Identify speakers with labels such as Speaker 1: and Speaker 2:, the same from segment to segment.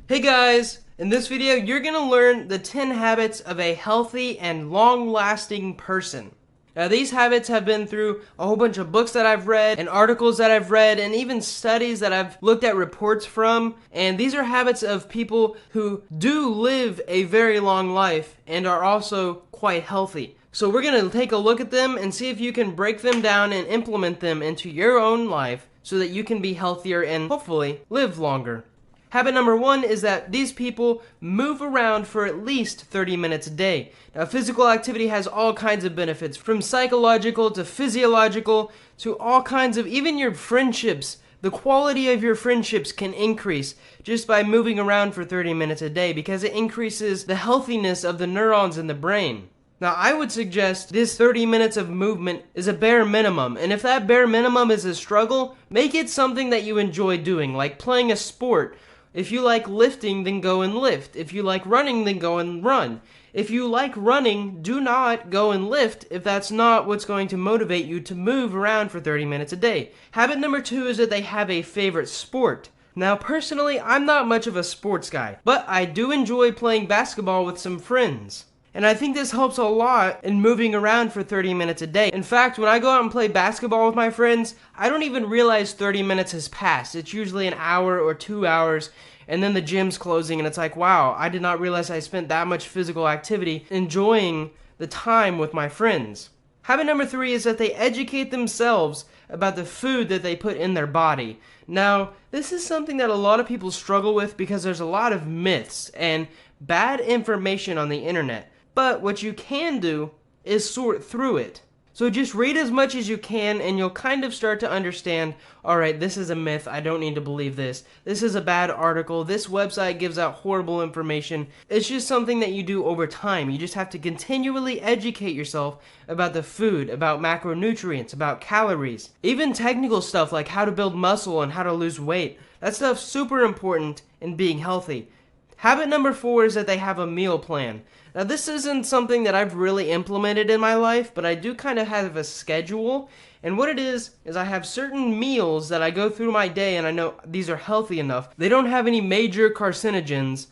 Speaker 1: Hey guys! In this video, you're gonna learn the 10 habits of a healthy and long-lasting person. Now, these habits have been through a whole bunch of books that I've read, and articles that I've read, and even studies that I've looked at reports from. And these are habits of people who do live a very long life and are also quite healthy. So we're gonna take a look at them and see if you can break them down and implement them into your own life so that you can be healthier and hopefully live longer. Habit number 1 is that these people move around for at least 30 minutes a day. Now, physical activity has all kinds of benefits, from psychological to physiological to all kinds of, even your friendships. The quality of your friendships can increase just by moving around for 30 minutes a day because it increases the healthiness of the neurons in the brain. Now, I would suggest this 30 minutes of movement is a bare minimum, and if that bare minimum is a struggle, make it something that you enjoy doing, like playing a sport. If you like lifting, then go and lift. If you like running, then go and run. If you like running, do not go and lift if that's not what's going to motivate you to move around for 30 minutes a day. Habit number 2 is that they have a favorite sport. Now, personally, I'm not much of a sports guy, but I do enjoy playing basketball with some friends. And I think this helps a lot in moving around for 30 minutes a day. In fact, when I go out and play basketball with my friends, I don't even realize 30 minutes has passed. It's usually an hour or 2 hours, and then the gym's closing, and it's like, wow, I did not realize I spent that much physical activity enjoying the time with my friends. Habit number 3 is that they educate themselves about the food that they put in their body. Now, this is something that a lot of people struggle with because there's a lot of myths and bad information on the internet. But what you can do is sort through it. So just read as much as you can and you'll kind of start to understand, alright, this is a myth, I don't need to believe this. This is a bad article, this website gives out horrible information. It's just something that you do over time. You just have to continually educate yourself about the food, about macronutrients, about calories. Even technical stuff like how to build muscle and how to lose weight. That stuff's super important in being healthy. Habit number 4 is that they have a meal plan. Now, this isn't something that I've really implemented in my life, but I do kind of have a schedule. And what it is I have certain meals that I go through my day and I know these are healthy enough. They don't have any major carcinogens.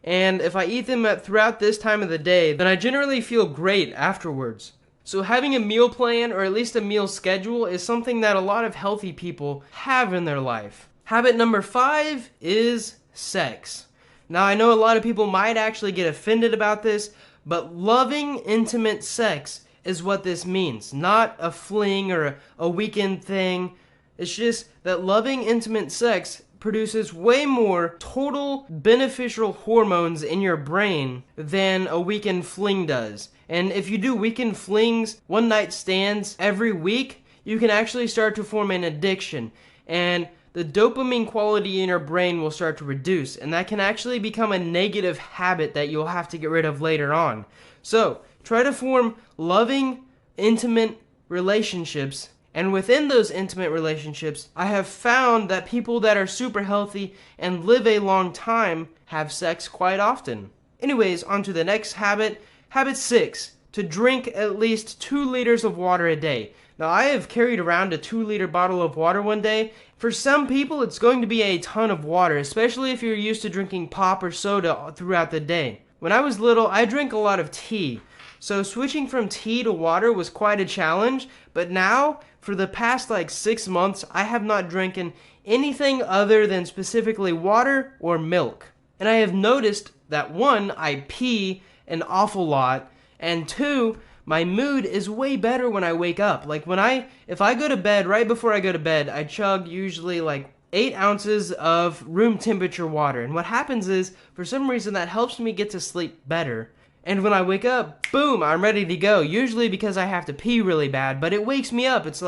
Speaker 1: And if I eat them throughout this time of the day, then I generally feel great afterwards. So having a meal plan, or at least a meal schedule, is something that a lot of healthy people have in their life. Habit number 5 is sex. Now, I know a lot of people might actually get offended about this, but loving intimate sex is what this means. Not a fling or a weekend thing. It's just that loving intimate sex produces way more total beneficial hormones in your brain than a weekend fling does. And if you do weekend flings, one night stands every week, you can actually start to form an addiction. And the dopamine quality in your brain will start to reduce, and that can actually become a negative habit that you'll have to get rid of later on. So, try to form loving, intimate relationships, and within those intimate relationships, I have found that people that are super healthy and live a long time have sex quite often. Anyways, on to the next habit. Habit 6, to drink at least 2 liters of water a day. Now, I have carried around a 2-liter bottle of water one day. For some people, it's going to be a ton of water, especially if you're used to drinking pop or soda throughout the day. When I was little, I drank a lot of tea. So switching from tea to water was quite a challenge, but now, for the past 6 months, I have not drinking anything other than specifically water or milk. And I have noticed that 1, I pee an awful lot, and 2, my mood is way better when I wake up. If I go to bed, right before I go to bed, I chug usually 8 ounces of room temperature water. And what happens is, for some reason, that helps me get to sleep better. And when I wake up, boom, I'm ready to go. Usually because I have to pee really bad, but it wakes me up. It's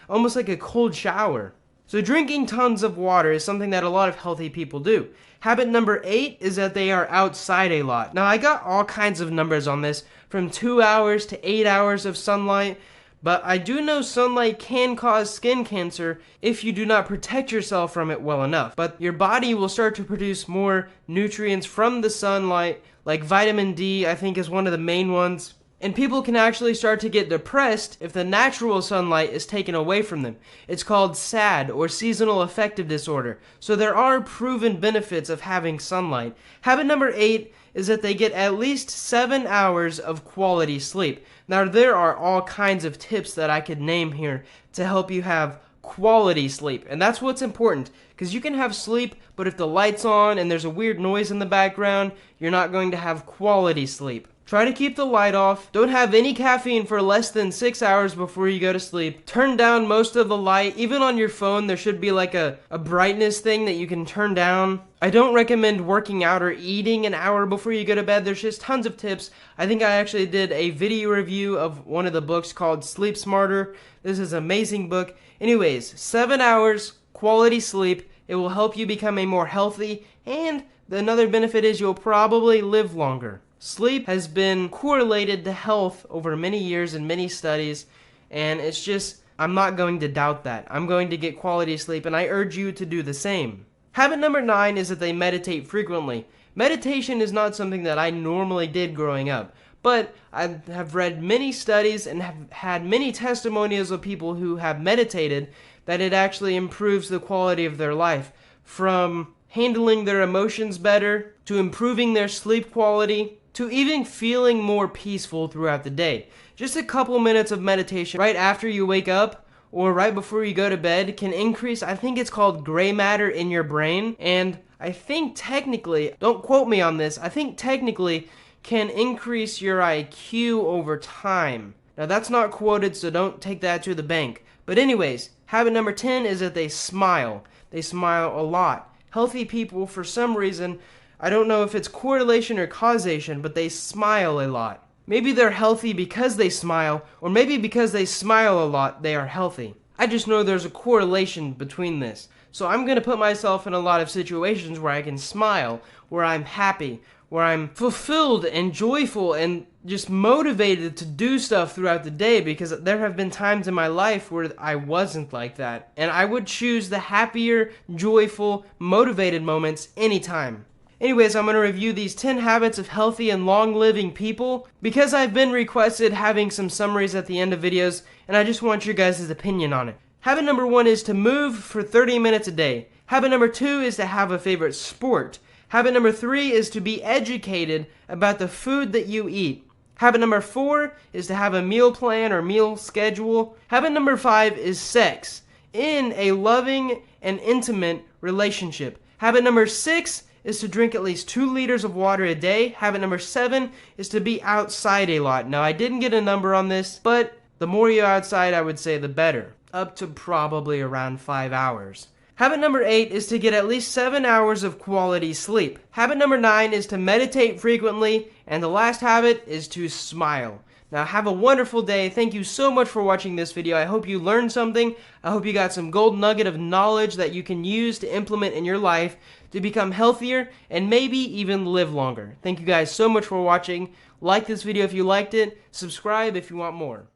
Speaker 1: almost like a cold shower. So drinking tons of water is something that a lot of healthy people do. Habit number 8 is that they are outside a lot. Now, I got all kinds of numbers on this, from 2 hours to 8 hours of sunlight, but I do know sunlight can cause skin cancer if you do not protect yourself from it well enough. But your body will start to produce more nutrients from the sunlight, like vitamin D, I think is one of the main ones. And people can actually start to get depressed if the natural sunlight is taken away from them. It's called SAD, or seasonal affective disorder. So there are proven benefits of having sunlight. Habit number 8 is that they get at least 7 hours of quality sleep. Now there are all kinds of tips that I could name here to help you have quality sleep, and that's what's important, because you can have sleep, but if the light's on and there's a weird noise in the background, you're not going to have quality sleep. Try to keep the light off. Don't have any caffeine for less than 6 hours before you go to sleep. Turn down most of the light. Even on your phone, there should be like a brightness thing that you can turn down. I don't recommend working out or eating an hour before you go to bed. There's just tons of tips. I think I actually did a video review of one of the books called Sleep Smarter. This is an amazing book. Anyways, 7 hours, quality sleep. It will help you become a more healthy, and another benefit is you'll probably live longer. Sleep has been correlated to health over many years in many studies, and it's just, I'm not going to doubt that. I'm going to get quality sleep, and I urge you to do the same. Habit number 9 is that they meditate frequently. Meditation is not something that I normally did growing up, but I have read many studies and have had many testimonials of people who have meditated that it actually improves the quality of their life, from handling their emotions better, to improving their sleep quality, to even feeling more peaceful throughout the day. Just a couple minutes of meditation right after you wake up or right before you go to bed can increase, I think it's called gray matter in your brain, and I think technically, don't quote me on this, I think technically can increase your IQ over time. Now that's not quoted, so don't take that to the bank. But anyways, habit number 10 is that they smile. They smile a lot. Healthy people, for some reason, I don't know if it's correlation or causation, but they smile a lot. Maybe they're healthy because they smile, or maybe because they smile a lot, they are healthy. I just know there's a correlation between this. So I'm going to put myself in a lot of situations where I can smile, where I'm happy, where I'm fulfilled and joyful and just motivated to do stuff throughout the day, because there have been times in my life where I wasn't like that. And I would choose the happier, joyful, motivated moments anytime. Anyways, I'm going to review these 10 habits of healthy and long-living people because I've been requested having some summaries at the end of videos, and I just want your guys' opinion on it. Habit number 1 is to move for 30 minutes a day. Habit number 2 is to have a favorite sport. Habit number 3 is to be educated about the food that you eat. Habit number 4 is to have a meal plan or meal schedule. Habit number 5 is sex in a loving and intimate relationship. Habit number 6 is to drink at least 2 liters of water a day. Habit number 7 is to be outside a lot. Now, I didn't get a number on this, but the more you're outside, I would say the better. Up to probably around 5 hours. Habit number 8 is to get at least 7 hours of quality sleep. Habit number 9 is to meditate frequently. And the last habit is to smile. Now, have a wonderful day. Thank you so much for watching this video. I hope you learned something. I hope you got some gold nugget of knowledge that you can use to implement in your life to become healthier and maybe even live longer. Thank you guys so much for watching. Like this video if you liked it. Subscribe if you want more.